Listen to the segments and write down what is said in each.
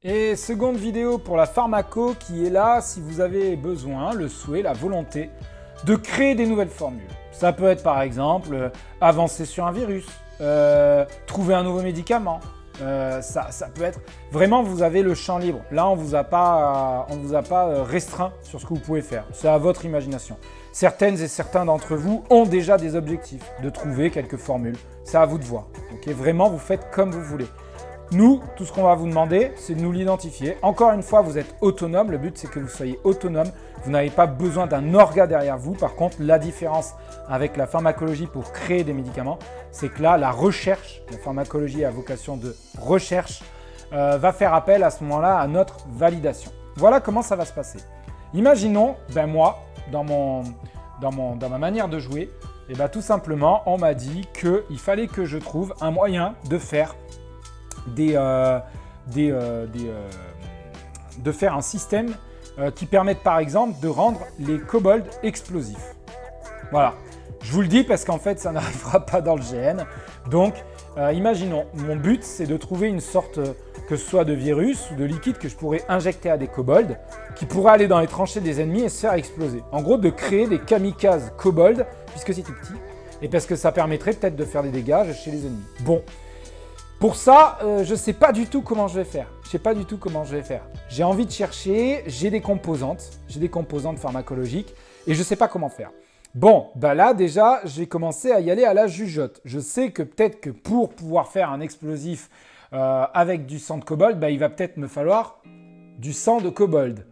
Et seconde vidéo pour la pharmaco qui est là si vous avez besoin, le souhait, la volonté de créer des nouvelles formules. Ça peut être par exemple avancer sur un virus, trouver un nouveau médicament. Ça peut être vraiment, vous avez le champ libre. Là, on vous a pas restreint sur ce que vous pouvez faire. C'est à votre imagination. Certaines et certains d'entre vous ont déjà des objectifs de trouver quelques formules. C'est à vous de voir. Okay, vraiment, vous faites comme vous voulez. Nous, tout ce qu'on va vous demander, c'est de nous l'identifier. Encore une fois, vous êtes autonome. Le but, c'est que vous soyez autonome. Vous n'avez pas besoin d'un orga derrière vous. Par contre, la différence avec la pharmacologie pour créer des médicaments, c'est que là, la recherche, la pharmacologie à vocation de recherche, va faire appel à ce moment-là à notre validation. Voilà comment ça va se passer. Imaginons, moi, dans ma manière de jouer, tout simplement, on m'a dit qu'il fallait que je trouve un moyen de faire de faire un système qui permette par exemple de rendre les kobolds explosifs. Voilà, je vous le dis parce qu'en fait ça n'arrivera pas dans le GN. Donc imaginons, mon but c'est de trouver une sorte, que ce soit de virus ou de liquide que je pourrais injecter à des kobolds qui pourraient aller dans les tranchées des ennemis et se faire exploser. En gros, de créer des kamikazes kobolds puisque c'est tout petit et parce que ça permettrait peut-être de faire des dégâts chez les ennemis. Bon. Pour ça, je ne sais pas du tout comment je vais faire. J'ai envie de chercher, j'ai des composantes pharmacologiques et je ne sais pas comment faire. Bon, là déjà, j'ai commencé à y aller à la jugeote. Je sais que peut-être que pour pouvoir faire un explosif avec du sang de kobold, il va peut-être me falloir du sang de kobold.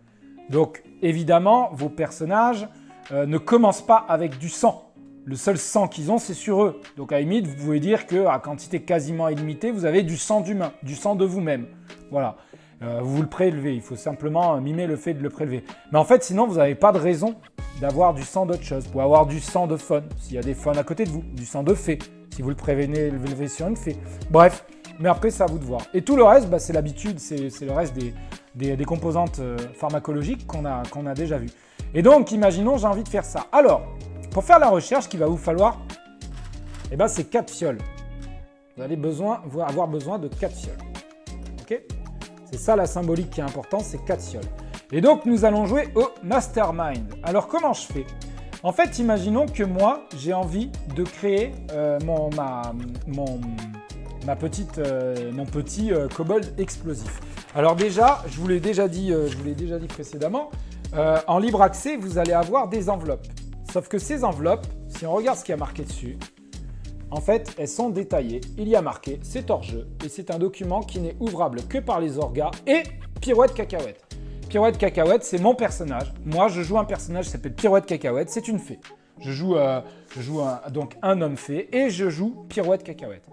Donc évidemment, vos personnages ne commencent pas avec du sang. Le seul sang qu'ils ont, c'est sur eux. Donc à la limite, vous pouvez dire qu'à quantité quasiment illimitée, vous avez du sang d'humain, du sang de vous-même. Voilà. Vous le prélevez, il faut simplement mimer le fait de le prélever. Mais en fait, sinon, vous n'avez pas de raison d'avoir du sang d'autre chose. Vous pouvez avoir du sang de faune, s'il y a des faunes à côté de vous, du sang de fée, si vous le prélevez sur une fée. Bref, mais après, c'est à vous de voir. Et tout le reste, c'est l'habitude, c'est le reste des composantes pharmacologiques qu'on a déjà vues. Et donc, imaginons, j'ai envie de faire ça. Alors, pour faire la recherche, qu'il va vous falloir, c'est 4 fioles. Vous allez avoir besoin de 4 fioles. Ok ? C'est ça la symbolique qui est importante, c'est 4 fioles. Et donc, nous allons jouer au Mastermind. Alors, comment je fais ? En fait, imaginons que moi, j'ai envie de créer mon petit kobold explosif. Alors déjà, je vous l'ai déjà dit précédemment, en libre accès, vous allez avoir des enveloppes. Sauf que ces enveloppes, si on regarde ce qu'il y a marqué dessus, en fait, elles sont détaillées. Il y a marqué « C'est hors jeu » et c'est un document qui n'est ouvrable que par les orgas et Pirouette Cacahuète. Pirouette Cacahuète, c'est mon personnage. Moi, je joue un personnage qui s'appelle Pirouette Cacahuète. C'est une fée. Je joue donc un homme fée et je joue Pirouette Cacahuète.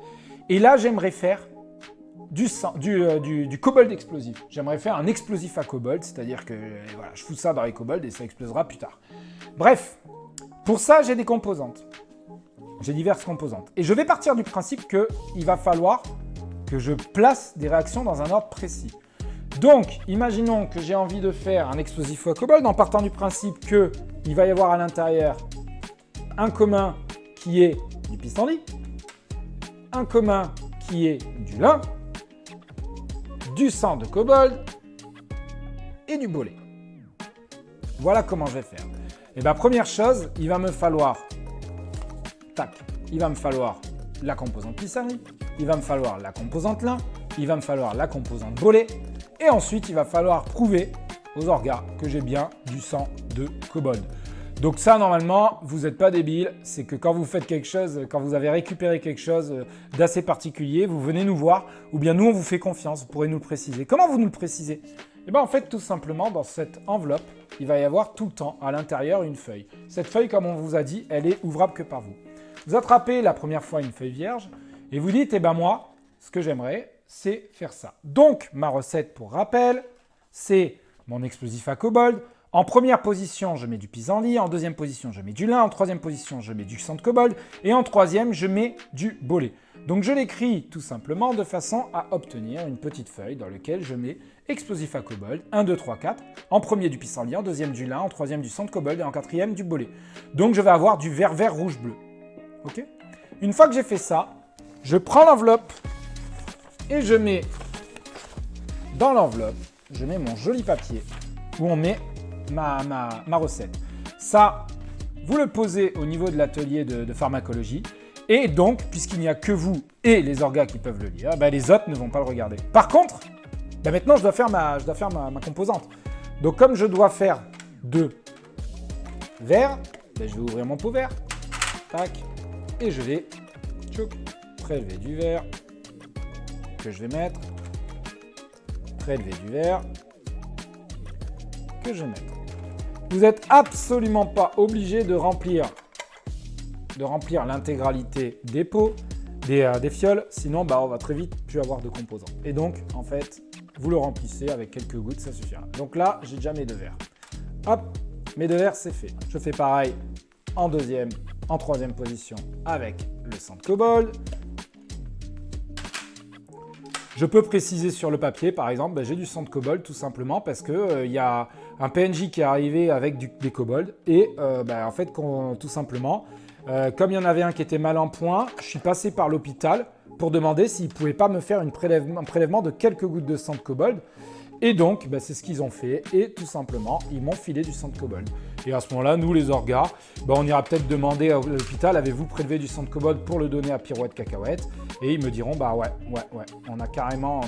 Et là, j'aimerais faire du kobold explosif. J'aimerais faire un explosif à kobold, c'est-à-dire que voilà, je fous ça dans les kobolds et ça explosera plus tard. Bref. Pour ça, j'ai des composantes. J'ai diverses composantes. Et je vais partir du principe qu'il va falloir que je place des réactions dans un ordre précis. Donc, imaginons que j'ai envie de faire un explosif à kobold en partant du principe qu'il va y avoir à l'intérieur un commun qui est du pissenlit, un commun qui est du lin, du sang de kobold et du bolet. Voilà comment je vais faire. Première chose, il va me falloir la composante pissenlit, il va me falloir la composante lin, il va me falloir la composante bolet, et ensuite il va falloir prouver aux orgas que j'ai bien du sang de kobold. Donc ça, normalement, vous n'êtes pas débile, c'est que quand vous faites quelque chose, quand vous avez récupéré quelque chose d'assez particulier, vous venez nous voir, ou bien nous on vous fait confiance, vous pourrez nous le préciser. Comment vous nous le précisez ? En fait, tout simplement, dans cette enveloppe, il va y avoir tout le temps à l'intérieur une feuille. Cette feuille, comme on vous a dit, elle est ouvrable que par vous. Vous attrapez la première fois une feuille vierge et vous dites, moi, ce que j'aimerais, c'est faire ça. Donc, ma recette pour rappel, c'est mon explosif à kobold. En première position, je mets du pissenlit. En deuxième position, je mets du lin. En troisième position, je mets du sang de kobold. Et en troisième, je mets du bolet. Donc, je l'écris tout simplement de façon à obtenir une petite feuille dans laquelle je mets explosif à kobold, 1, 2, 3, 4. En premier du pissenlit, en deuxième du lin, en troisième du sang de kobold et en quatrième du bolet. Donc, je vais avoir du vert, vert, rouge, bleu. Ok ? Une fois que j'ai fait ça, je prends l'enveloppe et je mets dans l'enveloppe, je mets mon joli papier où on met ma recette. Ça, vous le posez au niveau de l'atelier de pharmacologie. Et donc, puisqu'il n'y a que vous et les orgas qui peuvent le lire, les autres ne vont pas le regarder. Par contre, maintenant, je dois faire ma composante. Donc, comme je dois faire 2 verres, je vais ouvrir mon pot vert. Tac. Et je vais prélever du verre que je vais mettre. Prélever du verre que je vais mettre. Vous n'êtes absolument pas obligé de remplir l'intégralité des pots, des fioles, sinon on va très vite plus avoir de composants. Et donc, en fait, vous le remplissez avec quelques gouttes, ça suffira. Donc là, j'ai déjà mes 2 verres. Hop, mes 2 verres, c'est fait. Je fais pareil en deuxième, en troisième position avec le sang de kobold. Je peux préciser sur le papier, par exemple, j'ai du sang de kobold tout simplement parce que y a un PNJ qui est arrivé avec des kobolds et en fait, tout simplement, comme il y en avait un qui était mal en point, je suis passé par l'hôpital pour demander s'ils ne pouvaient pas me faire un prélèvement de quelques gouttes de sang de kobold. Et donc, c'est ce qu'ils ont fait et tout simplement, ils m'ont filé du sang de kobold. Et à ce moment-là, nous les orgas, on ira peut-être demander à l'hôpital, avez-vous prélevé du sang de kobold pour le donner à Pirouette Cacahuète? Et ils me diront, ouais, on a carrément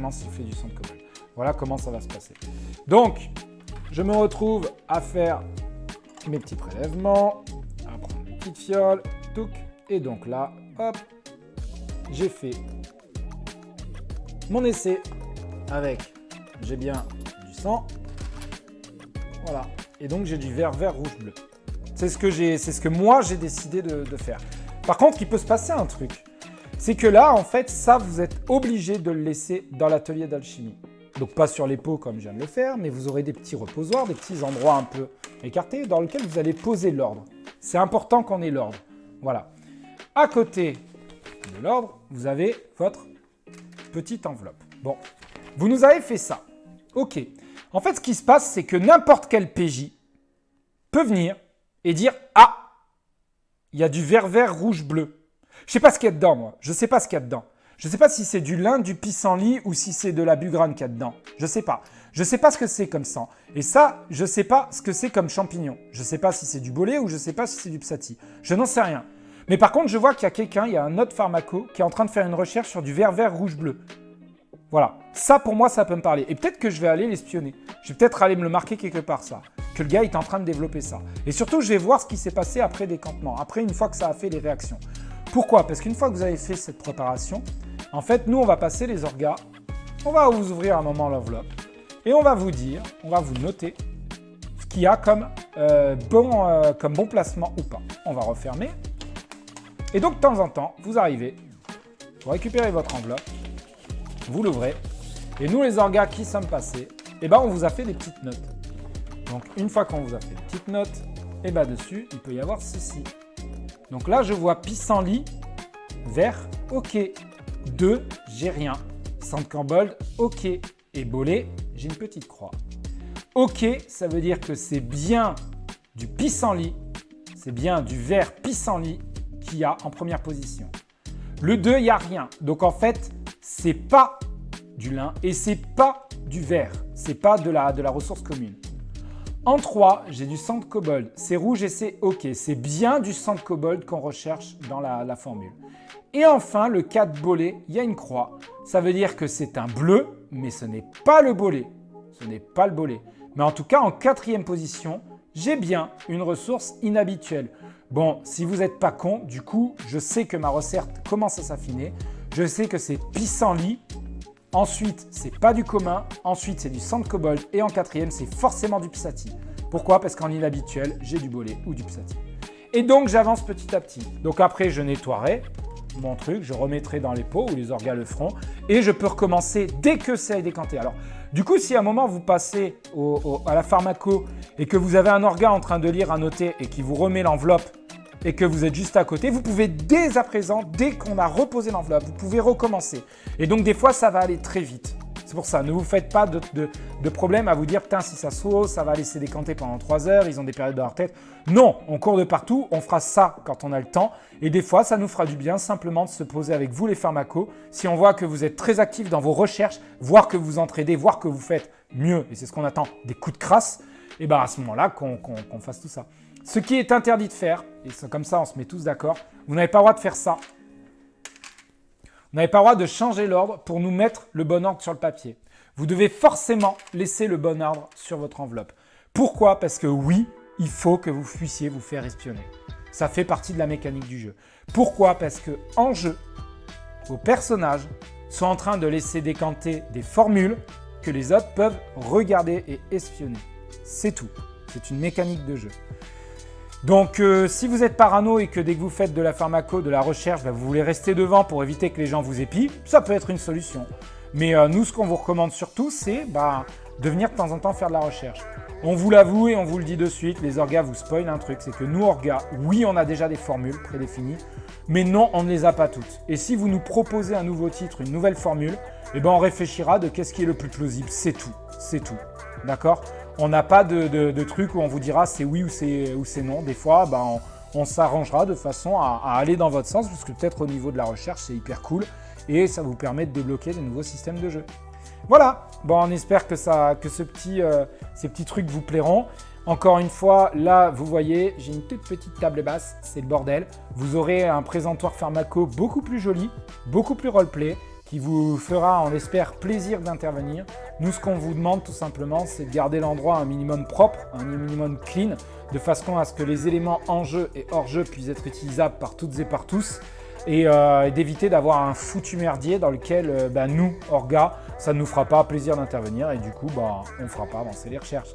sifflé du sang de kobold. Voilà comment ça va se passer. Donc, je me retrouve à faire mes petits prélèvements, à prendre mes petites fioles, touc, et donc là, hop, j'ai fait mon essai avec... J'ai bien du sang. Voilà. Et donc, j'ai du vert, rouge, bleu. C'est ce que moi, j'ai décidé de faire. Par contre, il peut se passer un truc. C'est que là, en fait, ça, vous êtes obligé de le laisser dans l'atelier d'alchimie. Donc, pas sur les pots comme je viens de le faire, mais vous aurez des petits reposoirs, des petits endroits un peu écartés dans lesquels vous allez poser l'ordre. C'est important qu'on ait l'ordre. Voilà. À côté de l'ordre, vous avez votre petite enveloppe. Bon. Vous nous avez fait ça. Ok. En fait, ce qui se passe, c'est que n'importe quel PJ peut venir et dire « Ah, il y a du vert, rouge, bleu. » Je ne sais pas ce qu'il y a dedans, moi. Je ne sais pas ce qu'il y a dedans. Je ne sais pas si c'est du lin, du pissenlit ou si c'est de la bugrane qu'il y a dedans. Je ne sais pas. Je ne sais pas ce que c'est comme sang. Et ça, je ne sais pas ce que c'est comme champignon. Je ne sais pas si c'est du bolé ou je ne sais pas si c'est du psati. Je n'en sais rien. Mais par contre, je vois qu'il y a quelqu'un, il y a un autre pharmaco qui est en train de faire une recherche sur du vert, rouge, bleu. Voilà, ça pour moi, ça peut me parler. Et peut-être que je vais aller l'espionner. Je vais peut-être aller me le marquer quelque part, ça. Que le gars est en train de développer ça. Et surtout, je vais voir ce qui s'est passé après décantement, après une fois que ça a fait les réactions. Pourquoi? Parce qu'une fois que vous avez fait cette préparation, en fait, nous, on va passer les orgas. On va vous ouvrir un moment l'enveloppe. Et on va vous dire, on va vous noter ce qu'il y a comme bon placement ou pas. On va refermer. Et donc, de temps en temps, vous arrivez, vous récupérez votre enveloppe. Vous l'ouvrez, et nous les orgas qui sommes passés, on vous a fait des petites notes. Donc une fois qu'on vous a fait des petites notes, dessus, il peut y avoir ceci. Donc là, je vois pissenlit, vert, ok. 2, j'ai rien. Sang de kobold, ok. Et bolé, j'ai une petite croix. Ok, ça veut dire que c'est bien du pissenlit, c'est bien du vert pissenlit qu'il y a en première position. Le 2, il n'y a rien. Donc en fait, c'est pas du lin et c'est pas du verre. C'est pas de la ressource commune. En 3, j'ai du sang de kobold. C'est rouge et c'est OK. C'est bien du sang de kobold qu'on recherche dans la formule. Et enfin, le 4 bolé, il y a une croix. Ça veut dire que c'est un bleu, mais ce n'est pas le bolé. Ce n'est pas le bolé. Mais en tout cas, en 4e position, j'ai bien une ressource inhabituelle. Bon, si vous n'êtes pas con, du coup, je sais que ma recette commence à s'affiner. Je sais que c'est pissenlit. Ensuite, c'est pas du commun. Ensuite, c'est du sang de kobold. Et en 4e, c'est forcément du psati. Pourquoi? Parce qu'en inhabituel, j'ai du bolé ou du psati. Et donc, j'avance petit à petit. Donc après, je nettoierai mon truc, je remettrai dans les pots où les orgas le feront. Et je peux recommencer dès que c'est décanté. Alors, du coup, si à un moment, vous passez à la pharmaco et que vous avez un orga en train de lire, à noter et qui vous remet l'enveloppe, et que vous êtes juste à côté, vous pouvez dès à présent, dès qu'on a reposé l'enveloppe, vous pouvez recommencer. Et donc des fois, ça va aller très vite. C'est C'est pour ça, ne vous faites pas de problème à vous dire « Putain, si ça sauce, ça va laisser décanter pendant 3 heures, ils ont des périodes de leur tête. » Non, on court de partout, on fera ça quand on a le temps. Et des fois, ça nous fera du bien simplement de se poser avec vous les pharmacos. Si on voit que vous êtes très actifs dans vos recherches, voir que vous entraidez, voir que vous faites mieux, et c'est ce qu'on attend, des coups de crasse, et bien à ce moment-là, qu'on fasse tout ça. Ce qui est interdit de faire, et c'est comme ça on se met tous d'accord, vous n'avez pas le droit de faire ça. Vous n'avez pas le droit de changer l'ordre pour nous mettre le bon ordre sur le papier. Vous devez forcément laisser le bon ordre sur votre enveloppe. Pourquoi? Parce que oui, il faut que vous puissiez vous faire espionner. Ça fait partie de la mécanique du jeu. Pourquoi? Parce que en jeu, vos personnages sont en train de laisser décanter des formules que les autres peuvent regarder et espionner. C'est tout. C'est une mécanique de jeu. Donc, si vous êtes parano et que dès que vous faites de la pharmaco, de la recherche, vous voulez rester devant pour éviter que les gens vous épient, ça peut être une solution. Mais nous, ce qu'on vous recommande surtout, c'est de venir de temps en temps faire de la recherche. On vous l'avoue et on vous le dit de suite, les orgas vous spoilent un truc, c'est que nous, orgas, oui, on a déjà des formules prédéfinies, mais non, on ne les a pas toutes. Et si vous nous proposez un nouveau titre, une nouvelle formule, on réfléchira de qu'est-ce qui est le plus plausible, c'est tout, d'accord? On n'a pas de truc où on vous dira c'est oui ou c'est non. Des fois, on s'arrangera de façon à aller dans votre sens, parce que peut-être au niveau de la recherche, c'est hyper cool et ça vous permet de débloquer de nouveaux systèmes de jeu. Voilà, on espère que ces petits trucs vous plairont. Encore une fois, là, vous voyez, j'ai une toute petite table basse, c'est le bordel. Vous aurez un présentoir pharmaco beaucoup plus joli, beaucoup plus roleplay, qui vous fera, on espère, plaisir d'intervenir. Nous, ce qu'on vous demande tout simplement, c'est de garder l'endroit un minimum propre, un minimum clean, de façon à ce que les éléments en jeu et hors jeu puissent être utilisables par toutes et par tous, et d'éviter d'avoir un foutu merdier dans lequel nous, orgas, ça ne nous fera pas plaisir d'intervenir, et du coup, on ne fera pas avancer les recherches.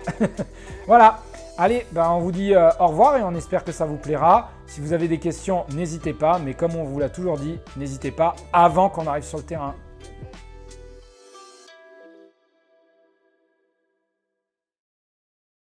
Voilà. Allez, on vous dit au revoir et on espère que ça vous plaira. Si vous avez des questions, n'hésitez pas. Mais comme on vous l'a toujours dit, n'hésitez pas avant qu'on arrive sur le terrain.